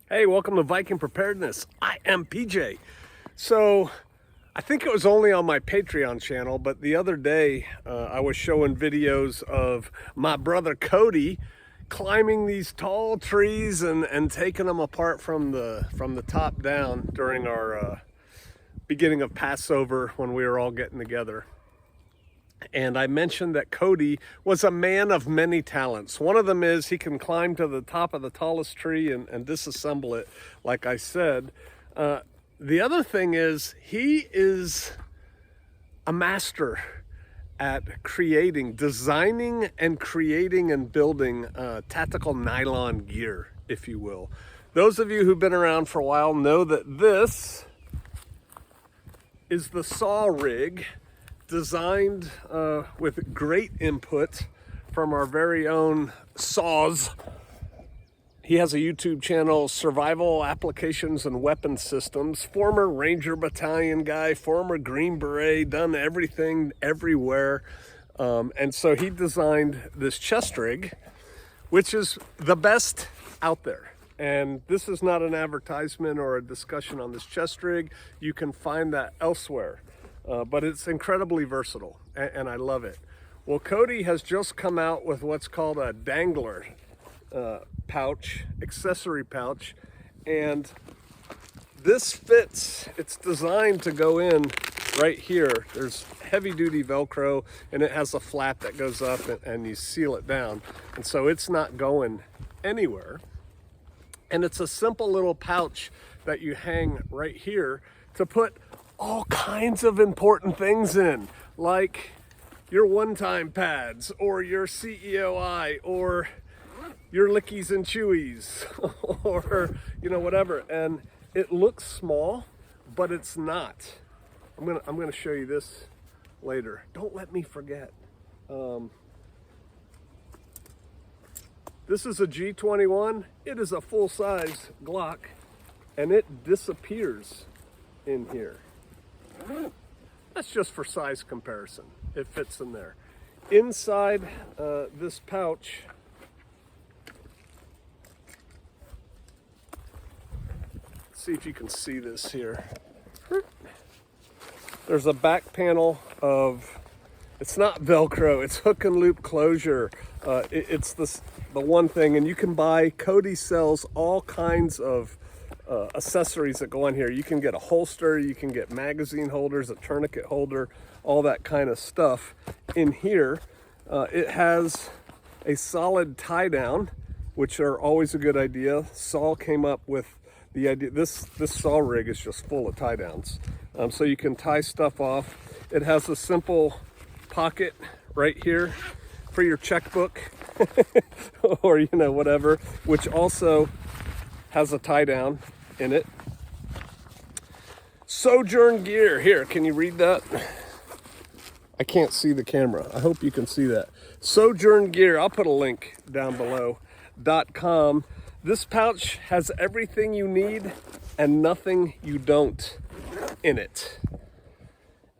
Hey, welcome to Viking Preparedness. I am PJ. So, I think it was only on my Patreon channel, but the other day I was showing videos of my brother Cody climbing these tall trees and taking them apart from the top down during our beginning of Passover when we were all getting together. And I mentioned that Cody was a man of many talents. One of them is he can climb to the top of the tallest tree and disassemble it, like I said. The other thing is he is a master at designing and creating and building tactical nylon gear, if you will. Those of you who've been around for a while know that this is the saw rig, designed with great input from our very own Saws. He has a YouTube channel, Survival Applications and Weapon Systems. Former Ranger Battalion guy, former Green Beret, done everything everywhere. And so he designed this chest rig, which is the best out there. And this is not an advertisement or a discussion on this chest rig. You can find that elsewhere. But it's incredibly versatile, and I love it. Well, Cody has just come out with what's called a Dangler pouch, accessory pouch, and this fits. It's designed to go in right here. There's heavy-duty Velcro, and it has a flap that goes up, and you seal it down. And so it's not going anywhere. And it's a simple little pouch that you hang right here to put all kinds of important things in, like your one-time pads or your CEOI or your lickies and chewies or whatever. And it looks small, but it's not. I'm gonna show you this later. Don't let me forget. This is a G21. It is a full-size Glock, and it disappears in here. That's just for size comparison. It fits in there. Inside this pouch, see if you can see this here. There's a back panel of, it's not Velcro, it's hook and loop closure. It's the one thing, and you can buy, Cody sells all kinds of accessories that go on here. You can get a holster, you can get magazine holders, a tourniquet holder, all that kind of stuff in here. It has a solid tie down, which are always a good idea. Saul came up with the idea. This saw rig is just full of tie downs, so you can tie stuff off. It has a simple pocket right here for your checkbook or whatever, which also has a tie down in it. Sojourn gear. Here, can you read that? I can't see the camera. I hope you can see that. Sojourn gear. I'll put a link down below. .com. This pouch has everything you need and nothing you don't in it.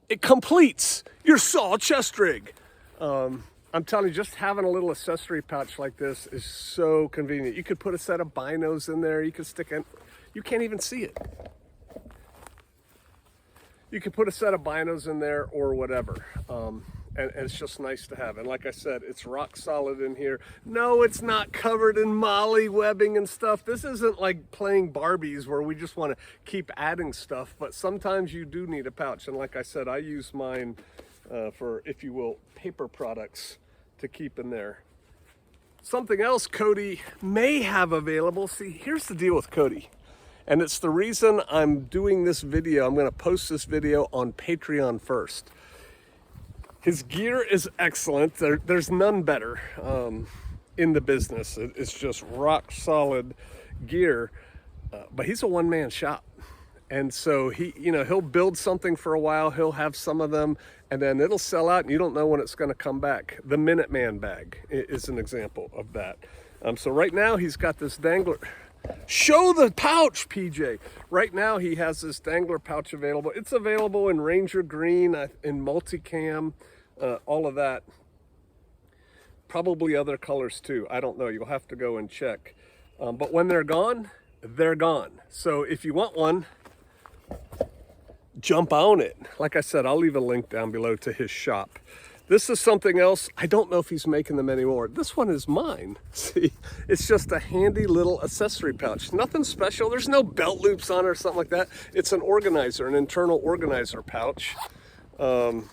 It completes your saw chest rig. I'm telling you, just having a little accessory pouch like this is so convenient. You could put a set of binos in there. You could stick in, you can't even see it. You could put a set of binos in there or whatever. And it's just nice to have. And like I said, it's rock solid in here. No, it's not covered in molly webbing and stuff. This isn't like playing Barbies where we just want to keep adding stuff, but sometimes you do need a pouch. And like I said, I use mine for, if you will, paper products to keep in there. Something else Cody may have available. See, here's the deal with Cody. And it's the reason I'm doing this video. I'm going to post this video on Patreon first. His gear is excellent. There's none better in the business. It's just rock solid gear. But he's a one-man shop. And so he'll build something for a while. He'll have some of them, and then it'll sell out, and you don't know when it's going to come back. The Minuteman bag is an example of that. So right now he's got this Dangler. Show the pouch, PJ. Right now he has this Dangler pouch available. It's available in Ranger Green, in multicam, all of that. Probably other colors too. I don't know. You'll have to go and check. But when they're gone, they're gone. So if you want one, jump on it. Like I said, I'll leave a link down below to his shop. This is something else. I don't know if he's making them anymore. This one is mine. See, it's just a handy little accessory pouch. Nothing special. There's no belt loops on it or something like that. It's an organizer, an internal organizer pouch. And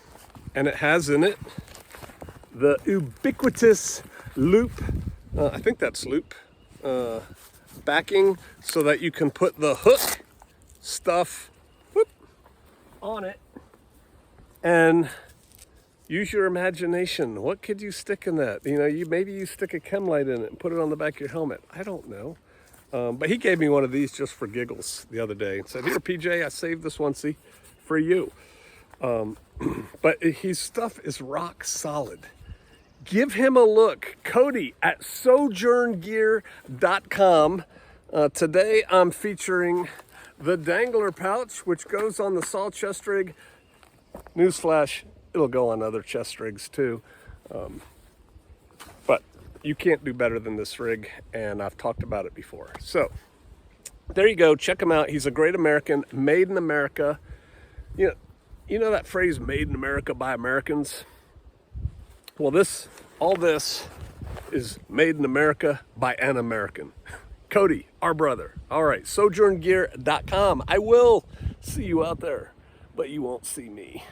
it has in it the ubiquitous loop. I think that's loop. Backing so that you can put the hook stuff on it and use your imagination. What could you stick in that? You know, maybe you stick a chem light in it and put it on the back of your helmet. I don't know. But he gave me one of these just for giggles the other day and said, "Here, PJ, I saved this one, see, for you." But his stuff is rock solid. Give him a look. Cody at sojourngear.com. Today I'm featuring the Dangler pouch, which goes on the saw chest rig. Newsflash, it'll go on other chest rigs too. But you can't do better than this rig, and I've talked about it before. So there you go. Check him out. He's a great American, made in America. You know that phrase, made in America by Americans? Well, all this is made in America by an American. Cody, our brother. All right, sojourngear.com. I will see you out there, but you won't see me.